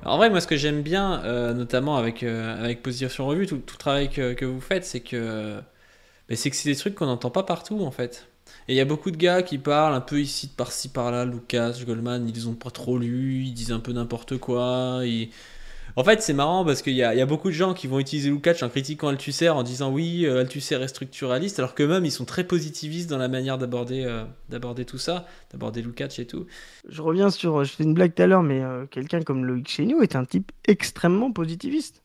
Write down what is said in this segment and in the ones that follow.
En vrai, moi, ce que j'aime bien, notamment avec Position Revue, tout le travail que vous faites, c'est que c'est des trucs qu'on n'entend pas partout, en fait. Et il y a beaucoup de gars qui parlent un peu ici, par-ci, par-là. Lucas, Goldman, ils ont pas trop lu, ils disent un peu n'importe quoi. En fait, c'est marrant parce qu'il y a beaucoup de gens qui vont utiliser Lukács en critiquant Althusser, en disant oui, Althusser est structuraliste, alors que même ils sont très positivistes dans la manière d'aborder tout ça, d'aborder Lukács et tout. Je reviens sur, je fais une blague tout à l'heure, mais quelqu'un comme Loïc Chéniaud est un type extrêmement positiviste.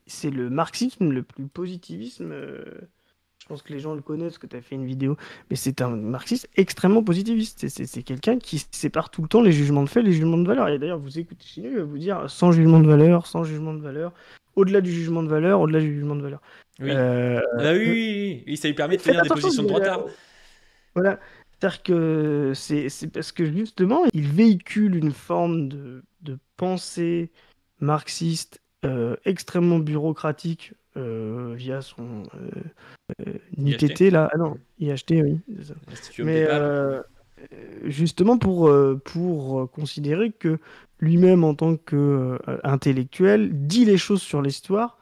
C'est le marxisme le plus positivisme. Je pense que les gens le connaissent, que tu as fait une vidéo, mais c'est un marxiste extrêmement positiviste. C'est quelqu'un qui sépare tout le temps les jugements de fait, les jugements de valeur. Et d'ailleurs, vous écoutez Chéniaud, il va vous dire sans jugement de valeur, sans jugement de valeur, au-delà du jugement de valeur, au-delà du jugement de valeur. Oui. Euh, Ah oui, oui, oui, oui. Oui, ça lui permet mais de faites tenir des attention, positions de droitard. voilà. C'est-à-dire que c'est parce que justement, il véhicule une forme de pensée marxiste extrêmement bureaucratique via son IHT. NITT, là. Ah non, IHT, oui, c'est ça. L'Institut Homme Mais Pépal. justement pour considérer que lui-même, en tant qu'intellectuel, dit les choses sur l'histoire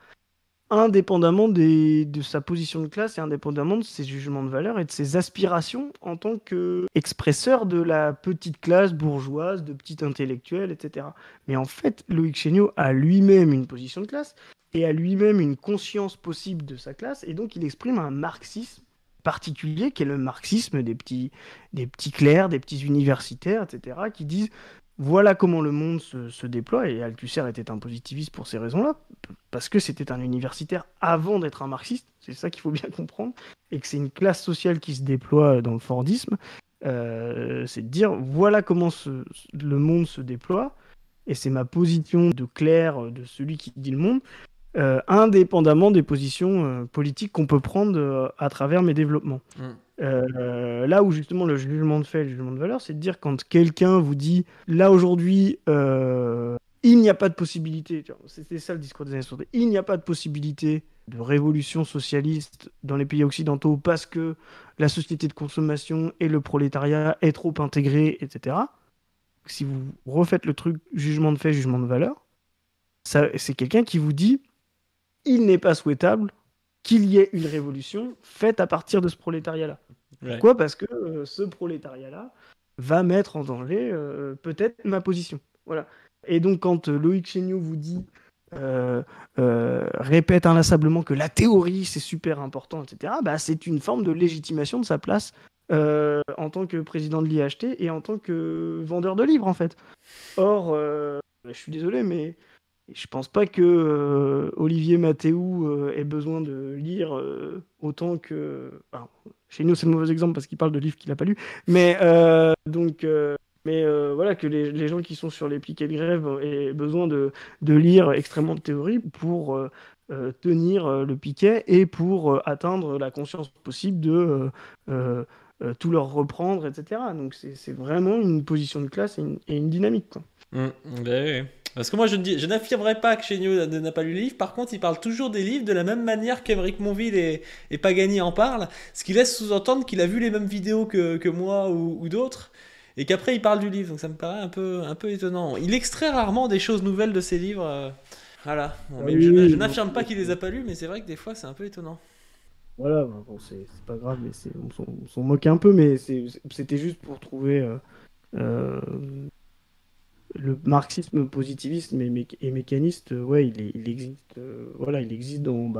indépendamment de sa position de classe et indépendamment de ses jugements de valeur et de ses aspirations en tant qu'expresseur de la petite classe bourgeoise, de petit intellectuel, etc. Mais en fait, Loïc Chéniaud a lui-même une position de classe et a lui-même une conscience possible de sa classe, et donc il exprime un marxisme particulier qui est le marxisme des petits clercs, des petits universitaires, etc., qui disent voilà comment le monde se déploie. Et Althusser était un positiviste pour ces raisons-là, parce que c'était un universitaire avant d'être un marxiste, c'est ça qu'il faut bien comprendre, et que c'est une classe sociale qui se déploie dans le Fordisme. C'est de dire voilà comment le monde se déploie, et c'est ma position de clerc, de celui qui dit le monde, indépendamment des positions politiques qu'on peut prendre à travers mes développements. Mm. Là où justement le jugement de fait, le jugement de valeur, c'est de dire quand quelqu'un vous dit là aujourd'hui, il n'y a pas de possibilité, tu vois, c'était ça le discours des années 60, il n'y a pas de possibilité de révolution socialiste dans les pays occidentaux parce que la société de consommation et le prolétariat est trop intégré, etc. Si vous refaites le truc jugement de fait, jugement de valeur, ça, c'est quelqu'un qui vous dit il n'est pas souhaitable qu'il y ait une révolution faite à partir de ce prolétariat-là. Ouais. Pourquoi? Parce que ce prolétariat-là va mettre en danger peut-être ma position. Voilà. Et donc, quand Loïc Chéniaud vous dit, euh, répète inlassablement que la théorie, c'est super important, etc., bah, c'est une forme de légitimation de sa place en tant que président de l'IHT et en tant que vendeur de livres, en fait. Or, je suis désolé, mais je pense pas que Olivier Mathéou ait besoin de lire autant que. Alors, chez nous, c'est le mauvais exemple parce qu'il parle de livres qu'il n'a pas lus. Mais voilà, que les gens qui sont sur les piquets de grève aient besoin de lire extrêmement de théorie pour tenir le piquet et pour atteindre la conscience possible de euh, tout leur reprendre, etc. Donc c'est vraiment une position de classe et une dynamique, quoi. Mm. Ouais, ouais. Parce que moi, je n'affirmerai pas que Chéniaud n'a pas lu le livre. Par contre, il parle toujours des livres de la même manière qu'Émeric Monville et Pagani en parlent. Ce qui laisse sous-entendre qu'il a vu les mêmes vidéos que moi ou d'autres. Et qu'après, il parle du livre. Donc ça me paraît un peu étonnant. Il extrait rarement des choses nouvelles de ses livres. Voilà. Bon, Ah mais je oui, non, n'affirme pas qu'il les a pas lus, mais c'est vrai que des fois, c'est un peu étonnant. voilà, bah, bon, c'est pas grave, mais on s'en moque un peu, mais c'était juste pour trouver euh, le marxisme positiviste et mécaniste, ouais, il existe, voilà, il existe dans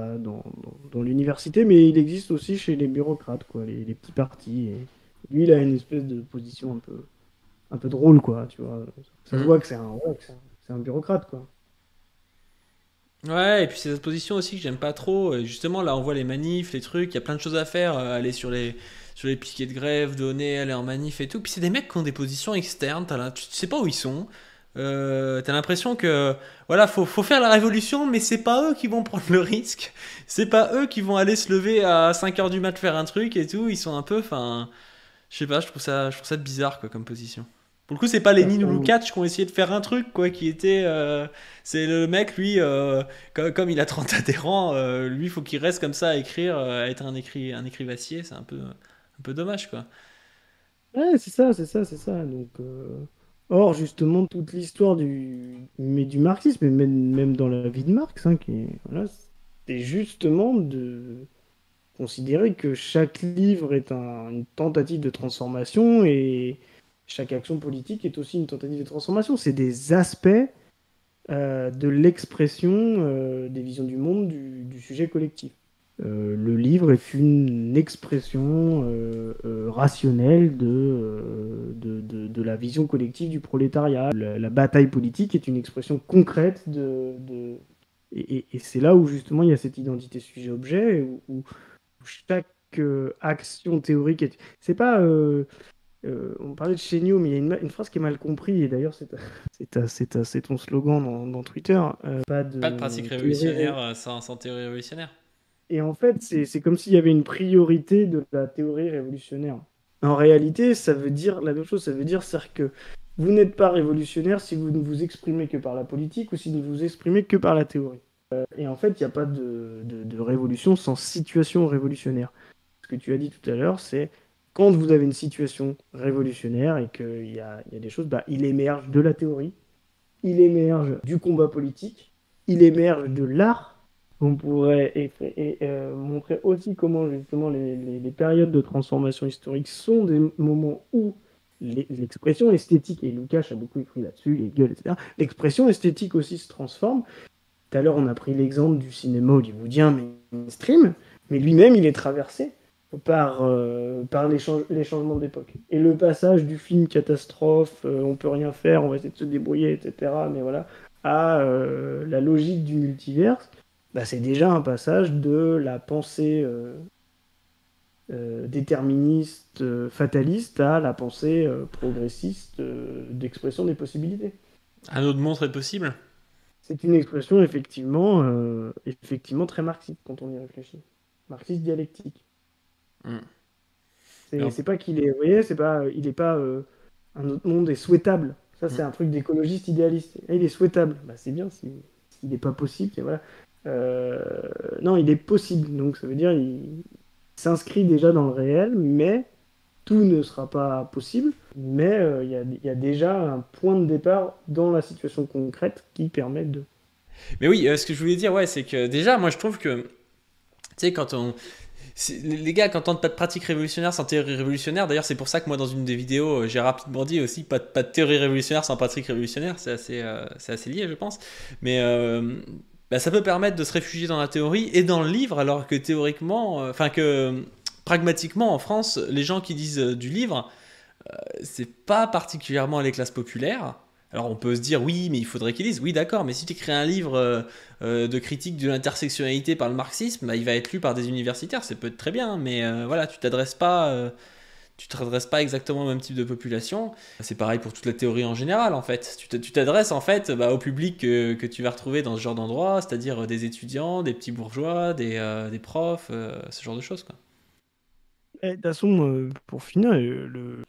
l'université, mais il existe aussi chez les bureaucrates, quoi, les petits partis. Et lui, il a une espèce de position un peu drôle, quoi, tu vois. Ça se Mm. voit que c'est un bureaucrate, quoi. Ouais, et puis ces positions aussi que j'aime pas trop. Justement, là, on voit les manifs, les trucs, il y a plein de choses à faire. Aller sur les piquets de grève, donner, aller en manif et tout. Puis c'est des mecs qui ont des positions externes, tu sais pas où ils sont. T'as l'impression que, voilà, faut faire la révolution, mais c'est pas eux qui vont prendre le risque. C'est pas eux qui vont aller se lever à 5 heures du mat faire un truc et tout. Ils sont un peu, enfin, je sais pas, je trouve ça bizarre, quoi, comme position. Pour le coup, c'est pas Bah, Lénine ou Lukács qui ont essayé de faire un truc, quoi, qui était. C'est le mec, lui, comme il a 30 adhérents, lui, faut qu'il reste comme ça à écrire, à être un écrivassier, c'est un peu dommage, quoi. ouais, c'est ça, c'est ça, c'est ça. Donc, Or, justement, toute l'histoire du marxisme, et même dans la vie de Marx, hein, voilà, c'est justement de considérer que chaque livre est une tentative de transformation et chaque action politique est aussi une tentative de transformation. C'est des aspects de l'expression des visions du monde du sujet collectif. Le livre est une expression rationnelle de la vision collective du prolétariat. La bataille politique est une expression concrète et c'est là où justement il y a cette identité sujet-objet, où chaque action théorique est... C'est pas... on parlait de Chéniaud, mais il y a une phrase qui est mal comprise, et d'ailleurs c'est ton slogan dans Twitter. Pas Pas de pratique de théorie... révolutionnaire sans théorie révolutionnaire. Et en fait, c'est comme s'il y avait une priorité de la théorie révolutionnaire. En réalité, ça veut dire la même chose. Ça veut dire, c'est-à-dire que vous n'êtes pas révolutionnaire si vous ne vous exprimez que par la politique ou si vous ne vous exprimez que par la théorie. Et en fait, il n'y a pas de révolution sans situation révolutionnaire. Ce que tu as dit tout à l'heure, c'est quand vous avez une situation révolutionnaire et qu'il y a des choses, bah, il émerge de la théorie, il émerge du combat politique, il émerge de l'art. On pourrait montrer aussi comment justement les périodes de transformation historique sont des moments où l'expression esthétique, et Lukács a beaucoup écrit là-dessus, les gueules, etc., l'expression esthétique aussi se transforme. Tout à l'heure, on a pris l'exemple du cinéma hollywoodien mainstream, mais lui-même, il est traversé par les changements d'époque. Et le passage du film catastrophe, on peut rien faire, on va essayer de se débrouiller, etc., mais voilà, à la logique du multiverse, bah, c'est déjà un passage de la pensée déterministe, fataliste, à la pensée progressiste d'expression des possibilités. Un autre monde est possible. C'est une expression effectivement très marxiste quand on y réfléchit. Marxiste dialectique. Hmm. C'est Alors, c'est pas qu'il est, vous voyez, c'est pas, il est pas un autre monde est souhaitable. Ça, hmm. c'est un truc d'écologiste idéaliste. Et il est souhaitable. Bah, c'est bien s'il n'est pas possible. Et voilà. Euh, non, il est possible. Donc ça veut dire il s'inscrit déjà dans le réel, mais tout ne sera pas possible. Mais il y a déjà un point de départ dans la situation concrète qui permet de. Mais oui, ce que je voulais dire, ouais, c'est que déjà, moi, je trouve que, tu sais, quand on, les gars, quand on entend pas de pratique révolutionnaire sans théorie révolutionnaire, d'ailleurs, c'est pour ça que moi, dans une des vidéos, j'ai rapidement dit aussi pas de théorie révolutionnaire sans pratique révolutionnaire, c'est assez lié, je pense. Mais bah, ça peut permettre de se réfugier dans la théorie et dans le livre, alors que théoriquement, enfin que pragmatiquement, en France, les gens qui disent du livre, c'est pas particulièrement les classes populaires. Alors on peut se dire oui, mais il faudrait qu'ils lisent. Oui, d'accord, mais si tu écris un livre de critique de l'intersectionnalité par le marxisme, bah, il va être lu par des universitaires, c'est peut être très bien, mais voilà, tu t'adresses pas exactement au même type de population. C'est pareil pour toute la théorie en général, en fait. Tu t'adresses en fait bah, au public que tu vas retrouver dans ce genre d'endroit, c'est-à-dire des étudiants, des petits bourgeois, des profs, ce genre de choses, quoi. De toute façon, pour finir,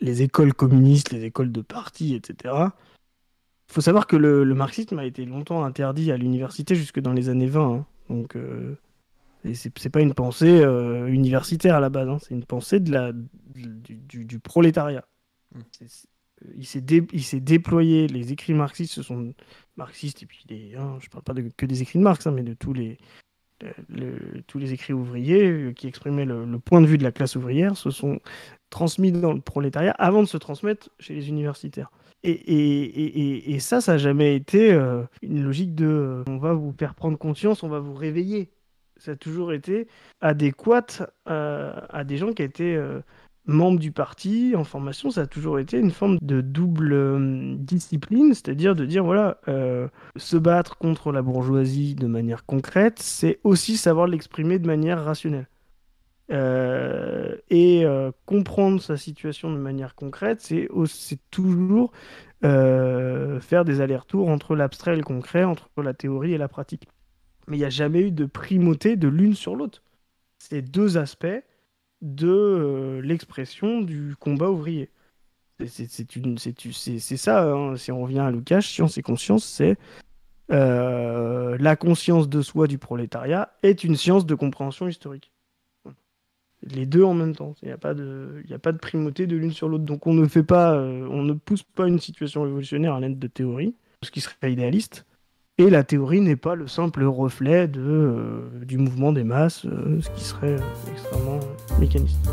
les écoles communistes, les écoles de parti, etc. Il faut savoir que le marxisme a été longtemps interdit à l'université jusque dans les années 20, hein. Donc, et c'est pas une pensée universitaire à la base, hein. C'est une pensée du prolétariat. Mm. Il s'est déployé, les écrits marxistes, ce sont marxistes, et puis hein, je parle pas que des écrits de Marx, hein, mais de tous les écrits ouvriers qui exprimaient le point de vue de la classe ouvrière se sont transmis dans le prolétariat avant de se transmettre chez les universitaires. Et ça n'a jamais été une logique de on va vous faire prendre conscience, on va vous réveiller. Ça a toujours été adéquat à des gens qui étaient membres du parti en formation. Ça a toujours été une forme de double discipline, c'est-à-dire de dire voilà, se battre contre la bourgeoisie de manière concrète, c'est aussi savoir l'exprimer de manière rationnelle. Comprendre sa situation de manière concrète, c'est toujours faire des allers-retours entre l'abstrait et le concret, entre la théorie et la pratique. Mais il n'y a jamais eu de primauté de l'une sur l'autre. C'est deux aspects de l'expression du combat ouvrier. C'est ça, hein, si on revient à Lukács, science et conscience, c'est la conscience de soi du prolétariat est une science de compréhension historique. les deux en même temps. Il y a pas de primauté de l'une sur l'autre. Donc on ne fait pas, on ne pousse pas une situation révolutionnaire à l'aide de théories, ce qui serait idéaliste. Et la théorie n'est pas le simple reflet du mouvement des masses, ce qui serait extrêmement mécaniste.